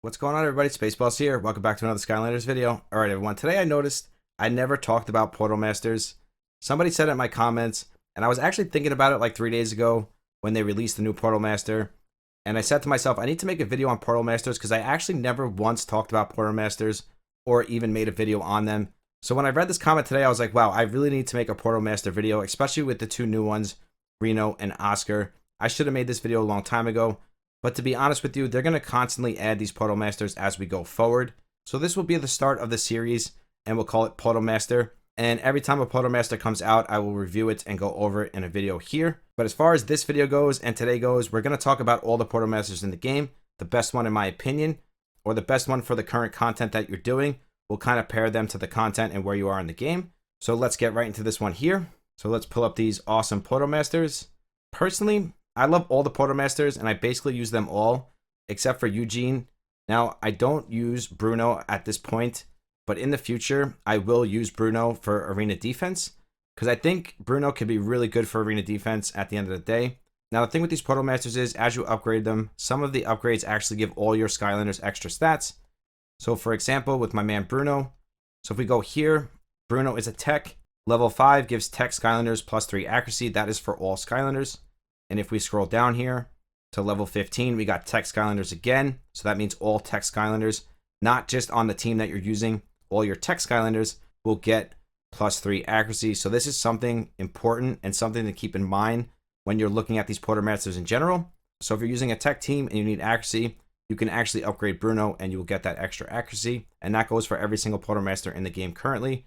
What's going on, everybody? Spaceballs here. Welcome back to another Skylanders video. All right, everyone. Today I noticed I never talked about Portal Masters. Somebody said it in my comments, and I was actually thinking about it like 3 days ago when they released the new Portal Master. And I said to myself, I need to make a video on Portal Masters because I actually never once talked about Portal Masters or even made a video on them. So when I read this comment today, I was like, wow, I really need to make a Portal Master video, especially with the two new ones, Reno and Oscar. I should have made this video a long time ago. But to be honest with you, they're going to constantly add these Portal Masters as we go forward. So this will be the start of the series, and we'll call it Portal Master. And every time a Portal Master comes out, I will review it and go over it in a video here. But as far as this video goes and today goes, we're going to talk about all the Portal Masters in the game. The best one in my opinion, or the best one for the current content that you're doing. We'll kind of pair them to the content and where you are in the game. So let's get right into this one here. So let's pull up these awesome Portal Masters. Personally, I love all the Portal Masters, and I basically use them all, except for Eugene. Now, I don't use Bruno at this point, but in the future, I will use Bruno for arena defense, because I think Bruno can be really good for arena defense at the end of the day. Now, the thing with these Portal Masters is, as you upgrade them, some of the upgrades actually give all your Skylanders extra stats. So, for example, with my man Bruno, so if we go here, Bruno is a tech. Level 5 gives tech Skylanders +3 accuracy. That is for all Skylanders. And if we scroll down here to level 15, we got tech Skylanders again. So that means all tech Skylanders, not just on the team that you're using. All your tech Skylanders will get +3 accuracy. So this is something important and something to keep in mind when you're looking at these Portal Masters in general. So if you're using a tech team and you need accuracy, you can actually upgrade Bruno and you will get that extra accuracy. And that goes for every single Portal Master in the game currently.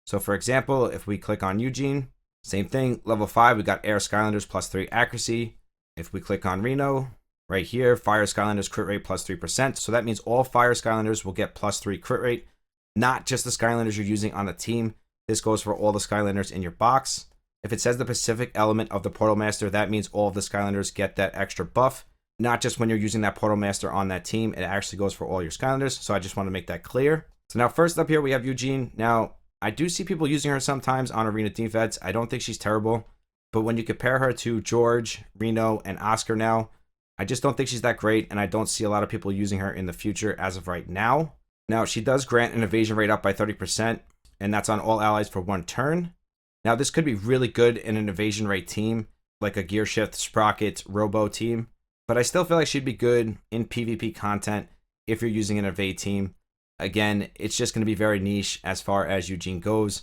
So for example, if we click on Eugene, same thing, level 5, we got Air Skylanders +3 accuracy. If we click on Reno, right here, Fire Skylanders crit rate +3%. So that means all Fire Skylanders will get +3 crit rate, not just the Skylanders you're using on the team. This goes for all the Skylanders in your box. If it says the Pacific element of the Portal Master, that means all of the Skylanders get that extra buff, not just when you're using that Portal Master on that team. It actually goes for all your Skylanders. So I just want to make that clear. So now first up here, we have Eugene. Now, I do see people using her sometimes on arena defense. I don't think she's terrible, but when you compare her to Gorge, Reno, and Oscar now, I just don't think she's that great, and I don't see a lot of people using her in the future as of right now. Now, she does grant an evasion rate up by 30%, and that's on all allies for 1 turn. Now, this could be really good in an evasion rate team, like a Gear Shift, Sprocket, Robo team, but I still feel like she'd be good in PvP content if you're using an evade team. Again, it's just going to be very niche as far as Eugene goes.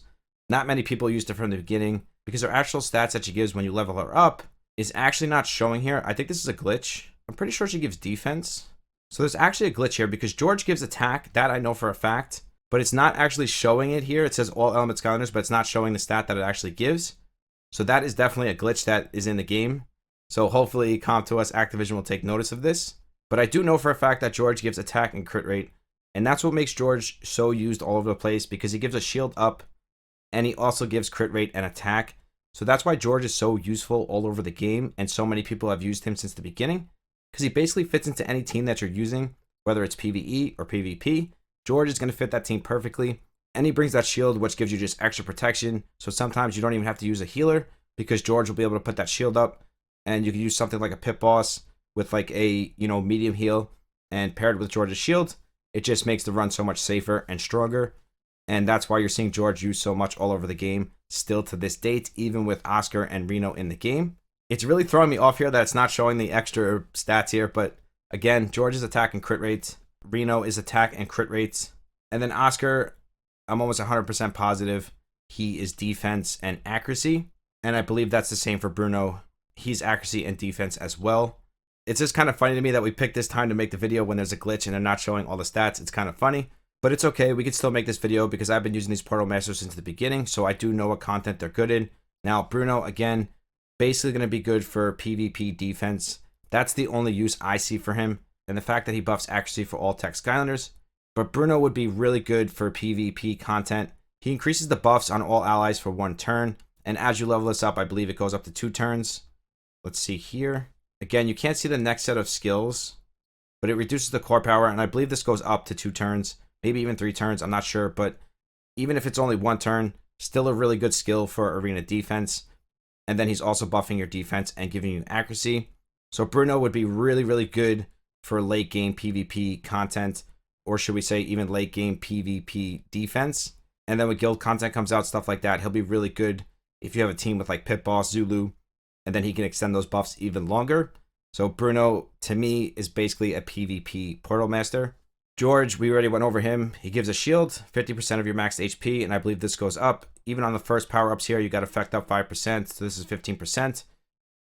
Not many people used her from the beginning because her actual stats that she gives when you level her up is actually not showing here. I think this is a glitch. I'm pretty sure she gives defense. So there's actually a glitch here because Gorge gives attack. That I know for a fact, but it's not actually showing it here. It says all element Skylanders, but it's not showing the stat that it actually gives. So that is definitely a glitch that is in the game. So hopefully Com2uS Activision will take notice of this. But I do know for a fact that Gorge gives attack and crit rate. And that's what makes Gorge so used all over the place, because he gives a shield up and he also gives crit rate and attack. So that's why Gorge is so useful all over the game, and so many people have used him since the beginning, because he basically fits into any team that you're using, whether it's PvE or PvP. Gorge is going to fit that team perfectly, and he brings that shield, which gives you just extra protection. So sometimes you don't even have to use a healer, because Gorge will be able to put that shield up, and you can use something like a Pit Boss with like a medium heal, and paired with Gorge's shield, it just makes the run so much safer and stronger. And that's why you're seeing Gorge used so much all over the game still to this date, even with Oscar and Reno in the game. It's really throwing me off here that it's not showing the extra stats here. But again, Gorge is attack and crit rates. Reno is attack and crit rates. And then Oscar, I'm almost 100% positive he is defense and accuracy. And I believe that's the same for Bruno. He's accuracy and defense as well. It's just kind of funny to me that we picked this time to make the video when there's a glitch and they're not showing all the stats. It's kind of funny, but it's okay. We can still make this video because I've been using these Portal Masters since the beginning, so I do know what content they're good in. Now, Bruno, again, basically going to be good for PvP defense. That's the only use I see for him, and the fact that he buffs accuracy for all tech Skylanders. But Bruno would be really good for PvP content. He increases the buffs on all allies for 1 turn, and as you level this up, I believe it goes up to 2 turns. Let's see here. Again, you can't see the next set of skills, but it reduces the core power, and I believe this goes up to 2 turns, maybe even 3 turns. I'm not sure, but even if it's only 1 turn, still a really good skill for arena defense. And then he's also buffing your defense and giving you accuracy. So Bruno would be really, really good for late game PvP content, or should we say even late game PvP defense. And then when guild content comes out, stuff like that, he'll be really good if you have a team with like Pit Boss, Zulu, and then he can extend those buffs even longer. So Bruno, to me, is basically a PvP Portal Master. Gorge, we already went over him. He gives a shield, 50% of your max HP, and I believe this goes up. Even on the first power-ups here, you got effect up 5%, so this is 15%.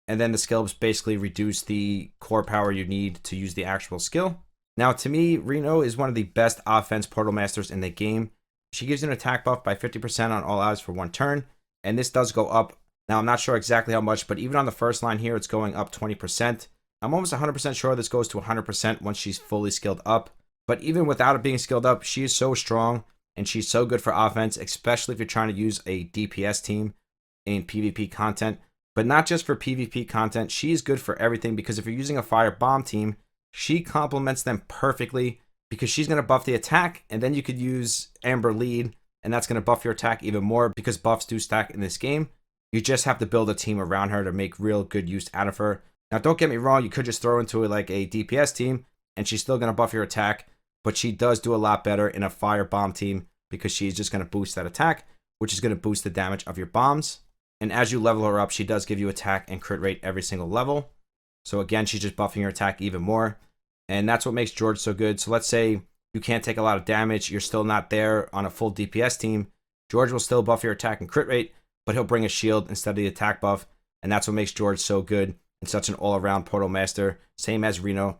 And then the skill ups basically reduce the core power you need to use the actual skill. Now, to me, Ryeo is one of the best offense Portal Masters in the game. She gives an attack buff by 50% on all odds for 1 turn, and this does go up. Now, I'm not sure exactly how much, but even on the first line here, it's going up 20%. I'm almost 100% sure this goes to 100% once she's fully skilled up. But even without it being skilled up, she is so strong, and she's so good for offense, especially if you're trying to use a DPS team in PvP content. But not just for PvP content, she's good for everything, because if you're using a fire bomb team, she complements them perfectly, because she's going to buff the attack, and then you could use Amber Lead, and that's going to buff your attack even more, because buffs do stack in this game. You just have to build a team around her to make real good use out of her. Now, don't get me wrong, you could just throw into like a DPS team, and she's still going to buff your attack, but she does do a lot better in a fire bomb team, because she's just going to boost that attack, which is going to boost the damage of your bombs. And as you level her up, she does give you attack and crit rate every single level. So again, she's just buffing your attack even more. And that's what makes Gorge so good. So let's say you can't take a lot of damage, you're still not there on a full DPS team. Gorge will still buff your attack and crit rate, but he'll bring a shield instead of the attack buff. And that's what makes Gorge so good and such an all-around Portal Master. Same as Ryeo.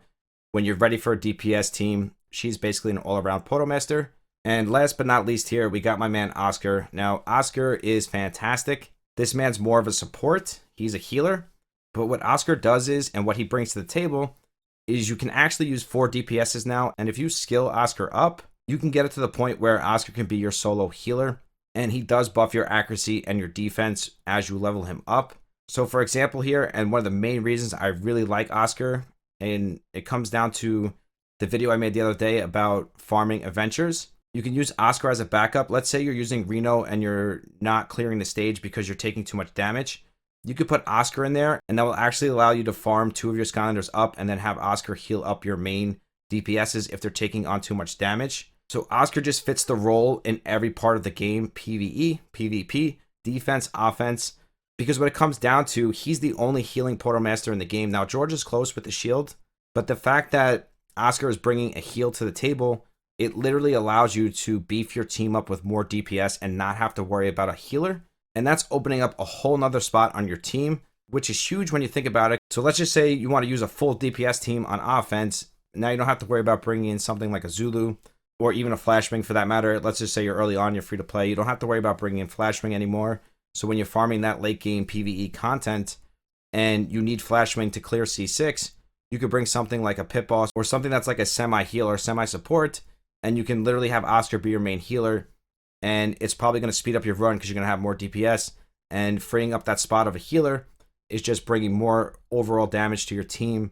When you're ready for a DPS team, she's basically an all-around Portal Master. And last but not least here, we got my man Oscar. Now, Oscar is fantastic. This man's more of a support. He's a healer. But what Oscar does is, and what he brings to the table, is you can actually use 4 DPSs now. And if you skill Oscar up, you can get it to the point where Oscar can be your solo healer. And he does buff your accuracy and your defense as you level him up. So for example here, and one of the main reasons I really like Oscar, and it comes down to the video I made the other day about farming adventures. You can use Oscar as a backup. Let's say you're using Ryeo and you're not clearing the stage because you're taking too much damage. You could put Oscar in there, and that will actually allow you to farm 2 of your Skylanders up and then have Oscar heal up your main DPSs if they're taking on too much damage. So Oscar just fits the role in every part of the game, PvE, PvP, defense, offense, because when it comes down to, he's the only healing Portal Master in the game. Now, Gorge is close with the shield, but the fact that Oscar is bringing a heal to the table, it literally allows you to beef your team up with more DPS and not have to worry about a healer. And that's opening up a whole nother spot on your team, which is huge when you think about it. So let's just say you want to use a full DPS team on offense. Now you don't have to worry about bringing in something like a Zulu or even a Flashbang for that matter. Let's just say you're early on, you're free to play. You don't have to worry about bringing in Flashbang anymore. So when you're farming that late game PvE content and you need Flashbang to clear C6, you could bring something like a Pit Boss or something that's like a semi-heal or semi-support, and you can literally have Oscar be your main healer, and it's probably going to speed up your run because you're going to have more DPS, and freeing up that spot of a healer is just bringing more overall damage to your team,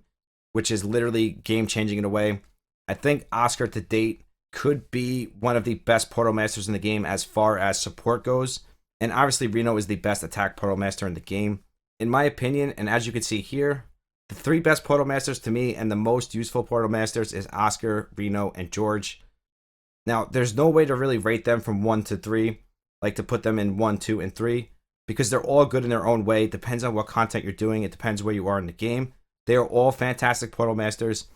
which is literally game-changing in a way. I think Oscar to date could be one of the best Portal Masters in the game as far as support goes, and obviously Ryeo is the best attack Portal Master in the game. In my opinion, and as you can see here, the 3 best Portal Masters to me and the most useful Portal Masters is Oscar, Ryeo, and Gorge. Now, there's no way to really rate them from 1 to 3, like to put them in 1, 2, and 3, because they're all good in their own way. It depends on what content you're doing. It depends where you are in the game. They are all fantastic Portal Masters.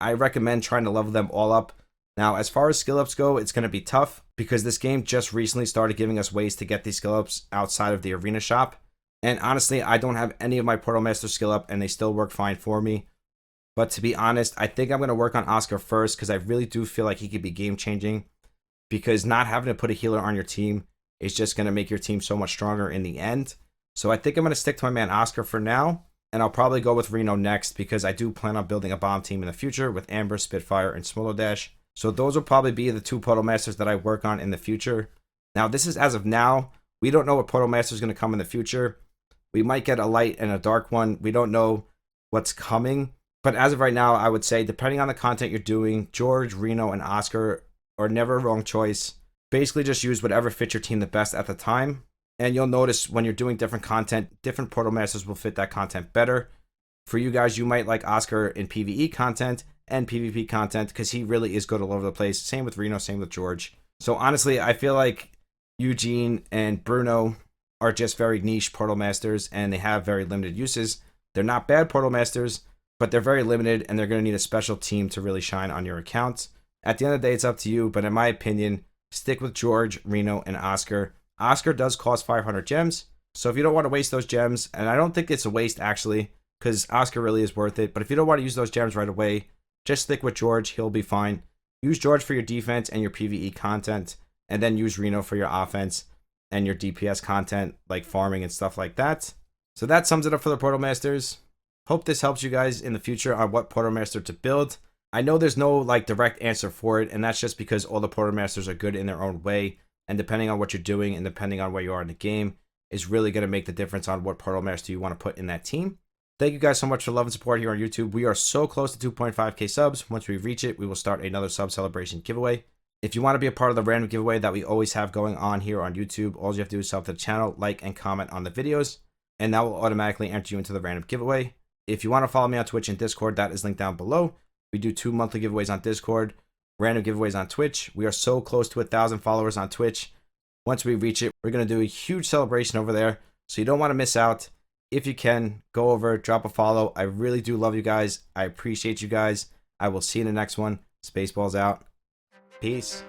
I recommend trying to level them all up. Now, as far as skill ups go, it's going to be tough because this game just recently started giving us ways to get these skill ups outside of the arena shop. And honestly, I don't have any of my Portal Masters skill up and they still work fine for me. But to be honest, I think I'm going to work on Oscar first because I really do feel like he could be game changing, because not having to put a healer on your team is just going to make your team so much stronger in the end. So I think I'm going to stick to my man Oscar for now, and I'll probably go with Ryeo next because I do plan on building a bomb team in the future with Amber, Spitfire, and Smolo Dash. So those will probably be the 2 Portal Masters that I work on in the future. Now, this is as of now. We don't know what Portal Master is going to come in the future. We might get a light and a dark one. We don't know what's coming. But as of right now, I would say, depending on the content you're doing, Gorge, Ryeo, and Oscar are never a wrong choice. Basically, just use whatever fits your team the best at the time. And you'll notice when you're doing different content, different Portal Masters will fit that content better. For you guys, you might like Oscar in PvE content, and PvP content because he really is good all over the place. Same with Reno, same with Gorge. So honestly, I feel like Eugene and Bruno are just very niche Portal Masters and they have very limited uses. They're not bad Portal Masters, but they're very limited and they're going to need a special team to really shine on your account. At the end of the day, it's up to you, but in my opinion, stick with Gorge, Reno, and Oscar. Oscar does cost 500 gems, so if you don't want to waste those gems, and I don't think it's a waste actually, because Oscar really is worth it, but if you don't want to use those gems right away, just stick with Gorge, he'll be fine. Use Gorge for your defense and your PvE content, and then use Reno for your offense and your DPS content, like farming and stuff like that. So that sums it up for the Portal Masters. Hope this helps you guys in the future on what Portal Master to build. I know there's no like direct answer for it, and that's just because all the Portal Masters are good in their own way, and depending on what you're doing and depending on where you are in the game is really going to make the difference on what Portal Master you want to put in that team. Thank you guys so much for love and support here on YouTube. We are so close to 2.5k subs. Once we reach it, we will start another sub celebration giveaway. If you want to be a part of the random giveaway that we always have going on here on YouTube, all you have to do is sub to the channel, like, and comment on the videos, and that will automatically enter you into the random giveaway. If you want to follow me on Twitch and Discord, that is linked down below. We do 2 monthly giveaways on Discord, random giveaways on Twitch. We are so close to 1,000 followers on Twitch. Once we reach it, we're going to do a huge celebration over there, so you don't want to miss out. If you can, go over, drop a follow. I really do love you guys. I appreciate you guys. I will see you in the next one. Spaceballs out. Peace.